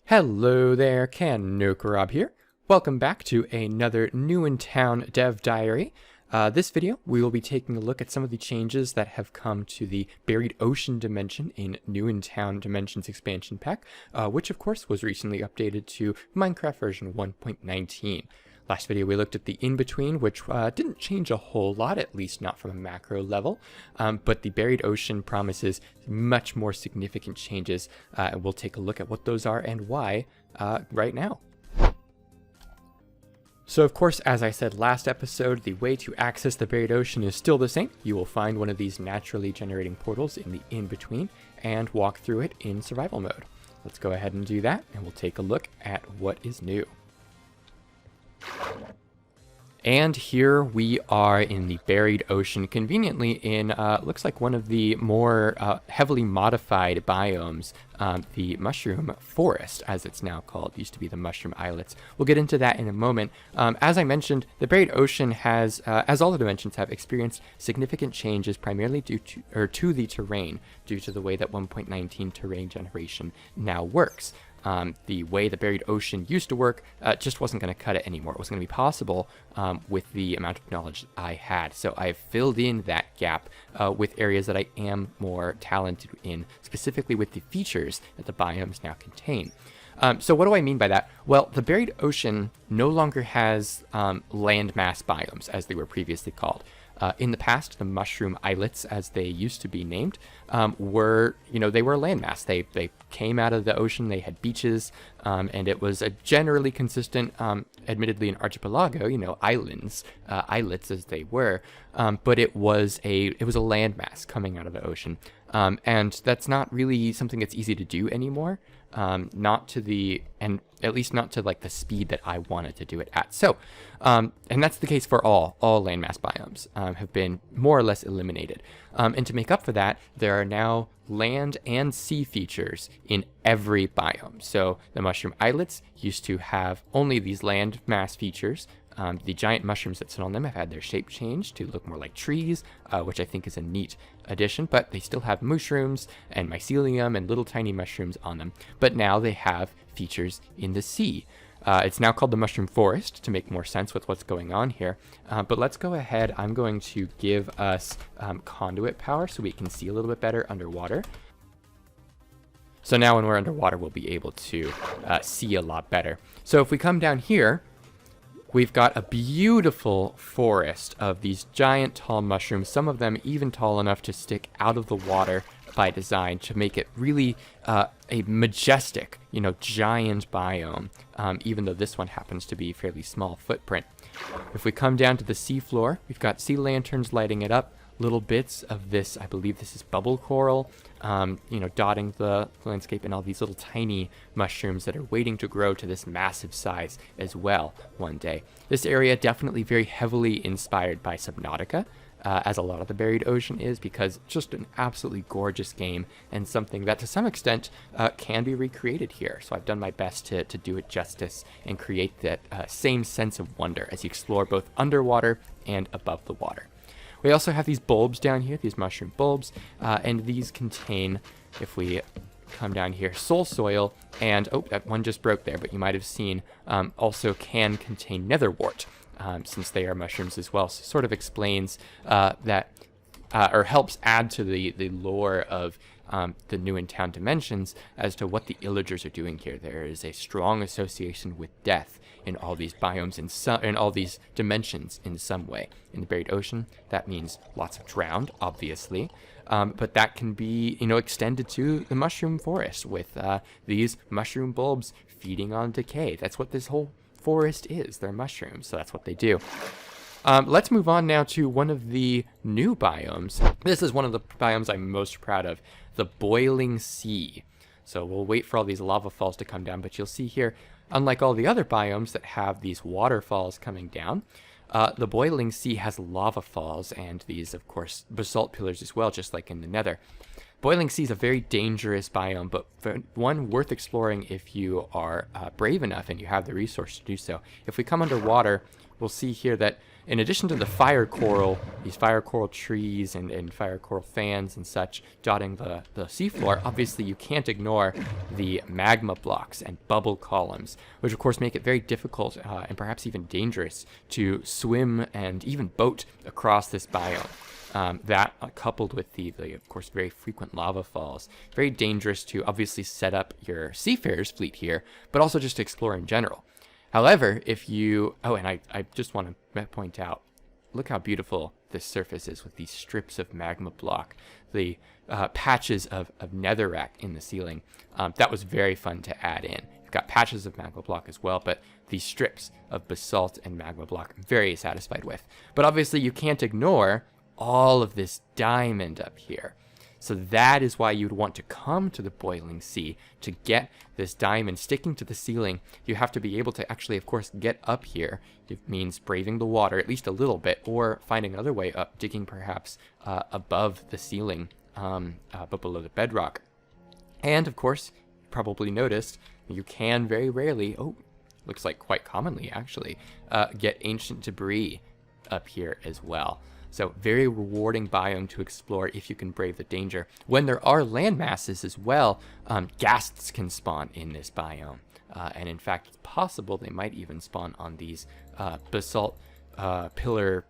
Hello there, Kanokarab here. Welcome back to another New in Town Dev Diary. This video, we will be taking a look at some of the changes that have come to the Buried Ocean dimension in New in Town Dimensions expansion pack, which of course was recently updated to Minecraft version 1.19. Last video we looked at the in-between, which didn't change a whole lot, at least not from a macro level, but the Buried Ocean promises much more significant changes, and we'll take a look at what those are and why right now. So of course, as I said last episode, the way to access the Buried Ocean is still the same. You will find one of these naturally generating portals in the in-between and walk through it in survival mode. Let's go ahead and do that, and we'll take a look at what is new. And here we are in the Buried Ocean, conveniently in, looks like one of the more heavily modified biomes, the Mushroom Forest, as it's now called. It used to be the Mushroom Islets. We'll get into that in a moment. As I mentioned, the Buried Ocean has, as all the dimensions have, experienced significant changes, primarily due to the terrain, due to the way that 1.19 terrain generation now works. The way the Buried Ocean used to work just wasn't going to cut it anymore. It wasn't going to be possible with the amount of knowledge I had. So I've filled in that gap with areas that I am more talented in, specifically with the features that the biomes now contain. So what do I mean by that? Well, the Buried Ocean no longer has landmass biomes, as they were previously called. In the past, the Mushroom Islets, as they used to be named, were, they were a landmass. They came out of the ocean, they had beaches, and it was a generally consistent, admittedly an archipelago, islands, islets as they were, but it was a landmass coming out of the ocean. And that's not really something that's easy to do anymore. Not to the, and at least not to like the speed that I wanted to do it at. So, and that's the case for all landmass biomes, have been more or less eliminated. And to make up for that, there are now land and sea features in every biome. So the Mushroom Islets used to have only these land mass features. The giant mushrooms that sit on them have had their shape changed to look more like trees, which I think is a neat addition, but they still have mushrooms and mycelium and little tiny mushrooms on them. But now they have features in the sea. It's now called the Mushroom Forest to make more sense with what's going on here. But let's go ahead. I'm going to give us conduit power so we can see a little bit better underwater. So now when we're underwater, we'll be able to see a lot better. So if we come down here, we've got a beautiful forest of these giant tall mushrooms, some of them even tall enough to stick out of the water by design to make it really a majestic, giant biome, even though this one happens to be a fairly small footprint. If we come down to the seafloor, we've got sea lanterns lighting it up, little bits of this, I believe this is bubble coral, dotting the landscape, and all these little tiny mushrooms that are waiting to grow to this massive size as well one day. This area definitely very heavily inspired by Subnautica, as a lot of the Buried Ocean is, because just an absolutely gorgeous game and something that to some extent can be recreated here. So I've done my best to do it justice and create that same sense of wonder as you explore both underwater and above the water. We also have these bulbs down here, these mushroom bulbs, and these contain, if we come down here, soul soil, and, oh, that one just broke there, but you might have seen, also can contain netherwort, since they are mushrooms as well. So sort of explains that, or helps add to the lore of the New in Town dimensions as to what the illagers are doing here. There is a strong association with death in all these biomes, in all these dimensions in some way. In the Buried Ocean, that means lots of drowned, obviously, but that can be, extended to the Mushroom Forest with these mushroom bulbs feeding on decay. That's what this whole forest is. They're mushrooms, so that's what they do. Let's move on now to one of the new biomes. This is one of the biomes I'm most proud of, the Boiling Sea. So we'll wait for all these lava falls to come down, but you'll see here, unlike all the other biomes that have these waterfalls coming down, the Boiling Sea has lava falls and these, of course, basalt pillars as well, just like in the Nether. Boiling Sea is a very dangerous biome, but one worth exploring if you are brave enough and you have the resource to do so. If we come underwater, we'll see here that in addition to the fire coral, these fire coral trees and fire coral fans and such dotting the seafloor, obviously you can't ignore the magma blocks and bubble columns, which of course make it very difficult and perhaps even dangerous to swim and even boat across this biome. That coupled with the, of course, very frequent lava falls, very dangerous to obviously set up your seafarers fleet here, but also just to explore in general. However, if you... Oh, and I just want to point out, look how beautiful this surface is with these strips of magma block, the patches of netherrack in the ceiling. That was very fun to add in. You've got patches of magma block as well, but these strips of basalt and magma block I'm very satisfied with. But obviously you can't ignore all of this diamond up here. So that is why you'd want to come to the boiling sea to get this diamond sticking to the ceiling. You have to be able to actually, of course, get up here. It means braving the water at least a little bit, or finding another way up, digging perhaps above the ceiling, but below the bedrock. And of course, you probably noticed you can very rarely, looks like quite commonly actually, get ancient debris up here as well. So very rewarding biome to explore if you can brave the danger. When there are land masses as well, ghasts can spawn in this biome. And in fact, it's possible they might even spawn on these basalt pillar,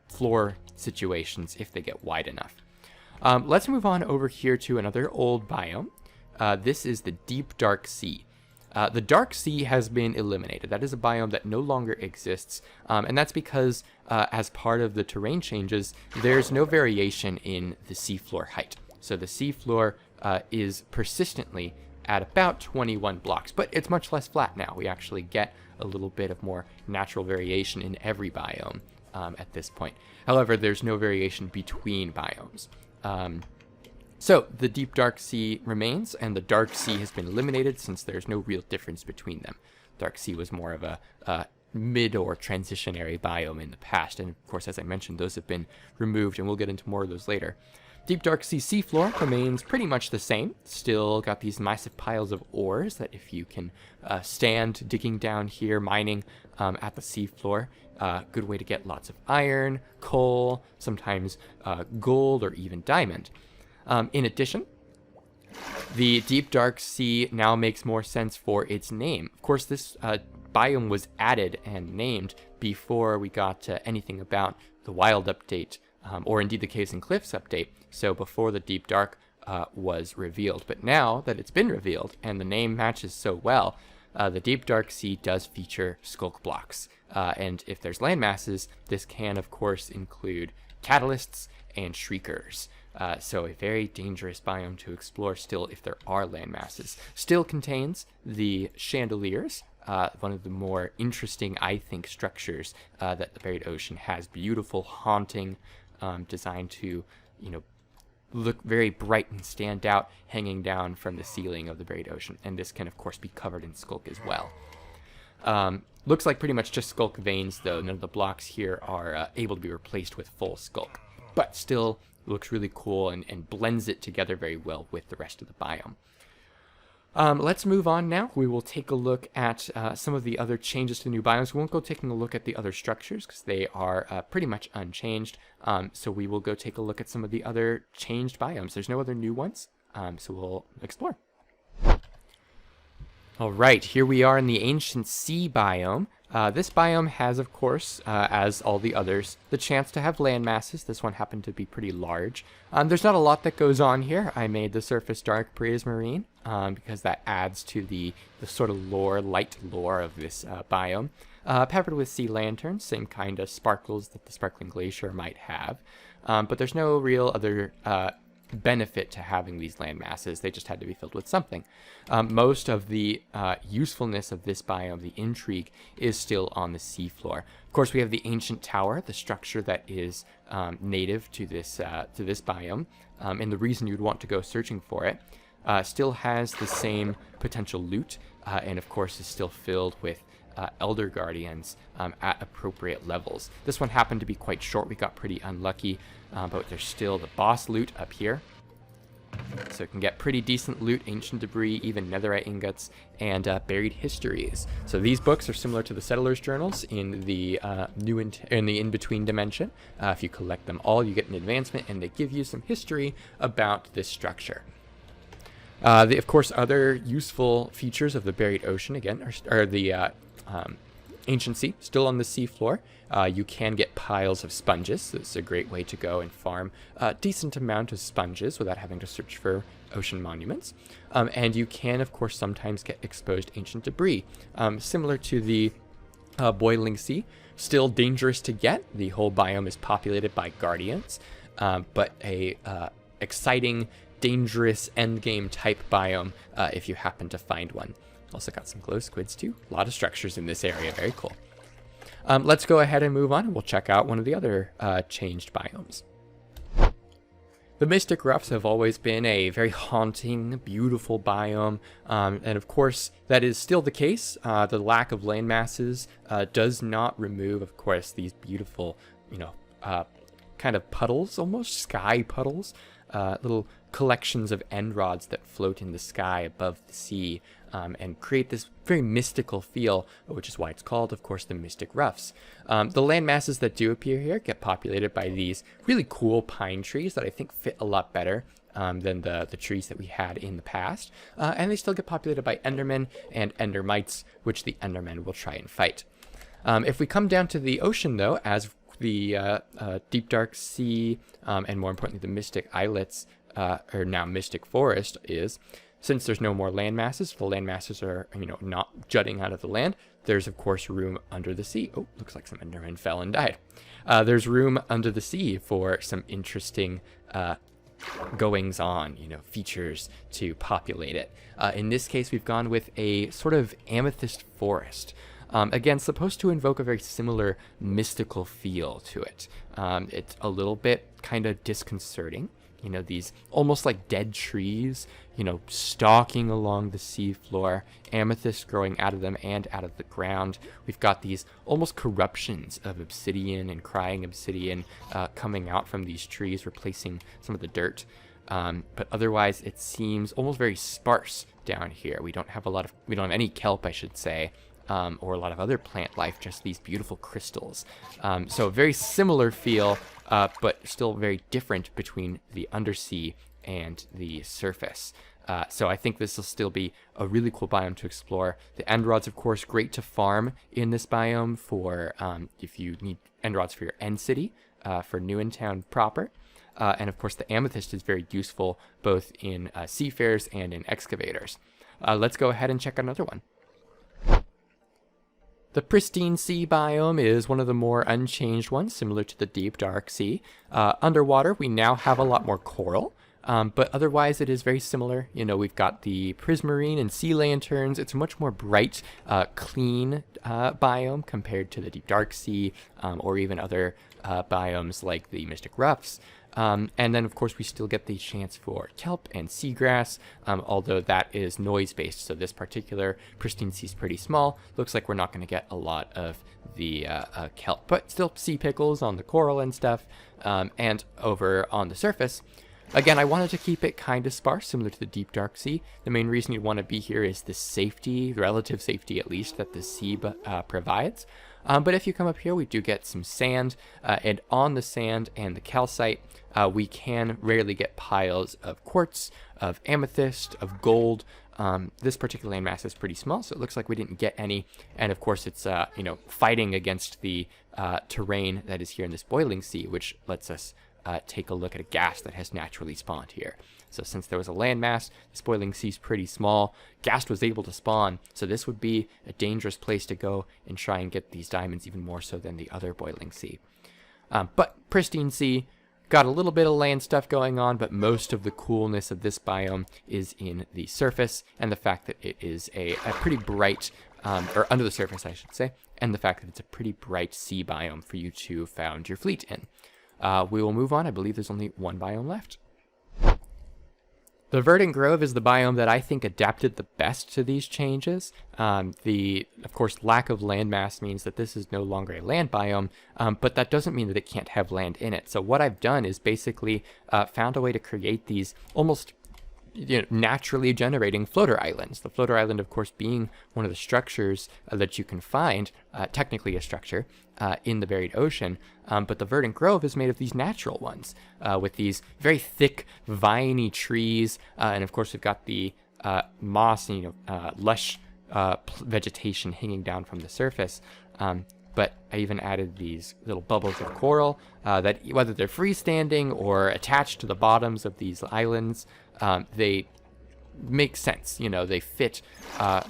floor situations if they get wide enough. Let's move on over here to another old biome. This is the deep dark sea. The Dark Sea has been eliminated. That is a biome that no longer exists, and that's because as part of the terrain changes, there's no variation in the seafloor height. So the seafloor is persistently at about 21 blocks, but it's much less flat now. We actually get a little bit of more natural variation in every biome at this point. However, there's no variation between biomes. So the deep dark sea remains, and the dark sea has been eliminated since there's no real difference between them. Dark sea was more of a mid or transitionary biome in the past, and of course, as I mentioned, those have been removed, and we'll get into more of those later. Deep dark sea seafloor remains pretty much the same. Still got these massive piles of ores that if you can stand digging down here, mining at the seafloor, good way to get lots of iron, coal, sometimes gold or even diamond. In addition, the deep dark sea now makes more sense for its name. Of course, this biome was added and named before we got anything about the wild update, or indeed the Caves and Cliffs update, so before the deep dark was revealed. But now that it's been revealed and the name matches so well, the deep dark sea does feature skulk blocks. And if there's land masses, this can, of course, include catalysts and shriekers. So a very dangerous biome to explore still if there are land masses. Still contains the chandeliers, one of the more interesting, I think, structures that the buried ocean has. Beautiful, haunting, designed to, look very bright and stand out, hanging down from the ceiling of the buried ocean. And this can, of course, be covered in skulk as well. Looks like pretty much just skulk veins, though. None of the blocks here are able to be replaced with full skulk. But still looks really cool and blends it together very well with the rest of the biome. Let's move on now. We will take a look at some of the other changes to the new biomes. We won't go taking a look at the other structures because they are pretty much unchanged. So we will go take a look at some of the other changed biomes. There's no other new ones, so we'll explore. All right, here we are in the ancient sea biome. This biome has, of course, as all the others, the chance to have land masses. This one happened to be pretty large. There's not a lot that goes on here. I made the surface dark prismarine because that adds to the sort of light lore of this biome. Peppered with sea lanterns, same kind of sparkles that the sparkling glacier might have. But there's no real other benefit to having these land masses. They just had to be filled with something. Most of the usefulness of this biome, the intrigue, is still on the seafloor. Of course, we have the ancient tower, the structure that is native to this biome, and the reason you'd want to go searching for it. Still has the same potential loot, and of course is still filled with Elder Guardians at appropriate levels. This one happened to be quite short. We got pretty unlucky, but there's still the boss loot up here. So it can get pretty decent loot, ancient debris, even netherite ingots, and buried histories. So these books are similar to the settlers' journals in the in the in-between dimension. If you collect them all, you get an advancement, and they give you some history about this structure. Of course, other useful features of the buried ocean, again, are the ancient sea, still on the seafloor. You can get piles of sponges. So this is a great way to go and farm a decent amount of sponges without having to search for ocean monuments. And you can, of course, sometimes get exposed ancient debris. Similar to the boiling sea, still dangerous to get. The whole biome is populated by guardians, but a exciting, dangerous endgame type biome if you happen to find one. Also got some glow squids too. A lot of structures in this area. Very cool. Let's go ahead and move on. We'll check out one of the other changed biomes. The Mystic Roughs have always been a very haunting, beautiful biome. And of course, that is still the case. The lack of land masses does not remove, of course, these beautiful, kind of puddles, almost sky puddles. Little collections of end rods that float in the sky above the sea and create this very mystical feel, which is why it's called, of course, the Mystic Roughs. The land masses that do appear here get populated by these really cool pine trees that I think fit a lot better than the trees that we had in the past. And they still get populated by Endermen and Endermites, which the Endermen will try and fight. If we come down to the ocean, though, as the deep dark sea and more importantly the mystic islets or now mystic forest is, since there's no more land masses, the land masses are not jutting out of the land, there's of course room under the sea. Oh, looks like some Endermen fell and died. There's room under the sea for some interesting goings on, features to populate it. In this case, we've gone with a sort of amethyst forest. Again, supposed to invoke a very similar mystical feel to it. It's a little bit kind of disconcerting. These almost like dead trees, stalking along the seafloor, amethyst growing out of them and out of the ground. We've got these almost corruptions of obsidian and crying obsidian coming out from these trees, replacing some of the dirt. But otherwise, it seems almost very sparse down here. We don't have any kelp, I should say. Or a lot of other plant life, just these beautiful crystals. So very similar feel, but still very different between the undersea and the surface. So I think this will still be a really cool biome to explore. The end rods, of course, great to farm in this biome for if you need end rods for your end city, for Newentown proper. And of course, the amethyst is very useful both in seafarers and in excavators. Let's go ahead and check out another one. The Pristine Sea biome is one of the more unchanged ones, similar to the Deep Dark Sea. Underwater, we now have a lot more coral, but otherwise it is very similar. We've got the prismarine and sea lanterns. It's a much more bright, clean biome compared to the Deep Dark Sea or even other biomes like the Mystic Roughs. And then, of course, we still get the chance for kelp and seagrass, although that is noise-based. So this particular Pristine Sea is pretty small. Looks like we're not going to get a lot of the kelp, but still sea pickles on the coral and stuff. And over on the surface, again, I wanted to keep it kind of sparse, similar to the Deep Dark Sea. The main reason you'd want to be here is the safety, relative safety at least, that the sea provides. But if you come up here, we do get some sand, and on the sand and the calcite, we can rarely get piles of quartz, of amethyst, of gold. This particular landmass is pretty small, so it looks like we didn't get any. And of course, it's fighting against the terrain that is here in this boiling sea, which lets us take a look at a gas that has naturally spawned here. So since there was a landmass, this boiling sea is pretty small. Ghast was able to spawn, so this would be a dangerous place to go and try and get these diamonds even more so than the other boiling sea. But Pristine Sea, got a little bit of land stuff going on, but most of the coolness of this biome is in the surface and the fact that it is a pretty bright, or under the surface I should say, and the fact that it's a pretty bright sea biome for you to found your fleet in. We will move on. I believe there's only one biome left. The Verdant Grove is the biome that I think adapted the best to these changes. Of course, lack of landmass means that this is no longer a land biome, but that doesn't mean that it can't have land in it. So what I've done is basically found a way to create these almost naturally generating floater islands. The floater island, of course, being one of the structures that you can find, technically a structure, in the buried ocean. But the Verdant Grove is made of these natural ones, with these very thick, viney trees. And of course, we've got the moss and lush vegetation hanging down from the surface. But I even added these little bubbles of coral that, whether they're freestanding or attached to the bottoms of these islands, they make sense. They fit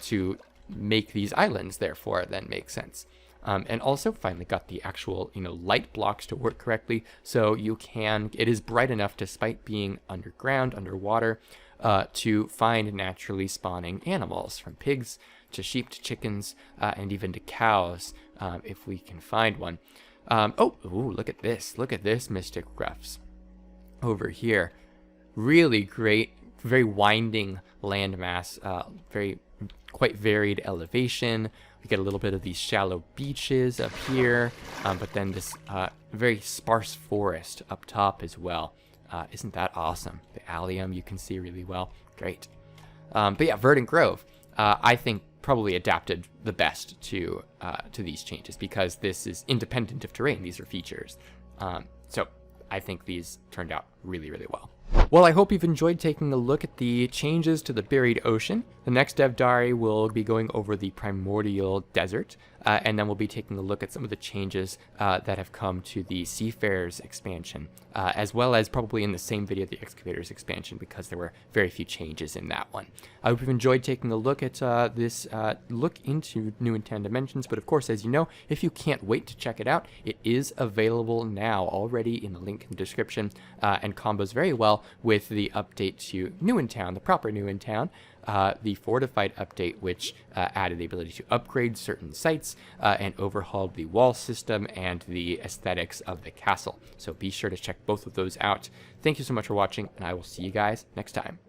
to make these islands, therefore, then make sense. And also finally got the actual, light blocks to work correctly. So it is bright enough despite being underground, underwater, to find naturally spawning animals, from pigs to sheep to chickens, and even to cows, if we can find one. Look at this. Look at this, Mystic Ruffs. Over here. Really great, very winding landmass, quite varied elevation. We get a little bit of these shallow beaches up here, but then this very sparse forest up top as well. Isn't that awesome? The allium you can see really well. Great. But yeah, Verdant Grove, I think probably adapted the best to these changes, because this is independent of terrain. These are features. So I think these turned out really, really well. Well, I hope you've enjoyed taking a look at the changes to the buried ocean. The next Dev Diary will be going over the primordial desert, and then we'll be taking a look at some of the changes that have come to the Seafarers expansion, as well as probably in the same video the Excavators expansion, because there were very few changes in that one. I hope you've enjoyed taking a look at this look into New in 10 Dimensions, but of course, as you know, if you can't wait to check it out, it is available now already in the link in the description, and combos very well with the update to New in Town, the proper New in Town, the Fortified update, which added the ability to upgrade certain sites and overhauled the wall system and the aesthetics of the castle. So be sure to check both of those out. Thank you so much for watching, and I will see you guys next time.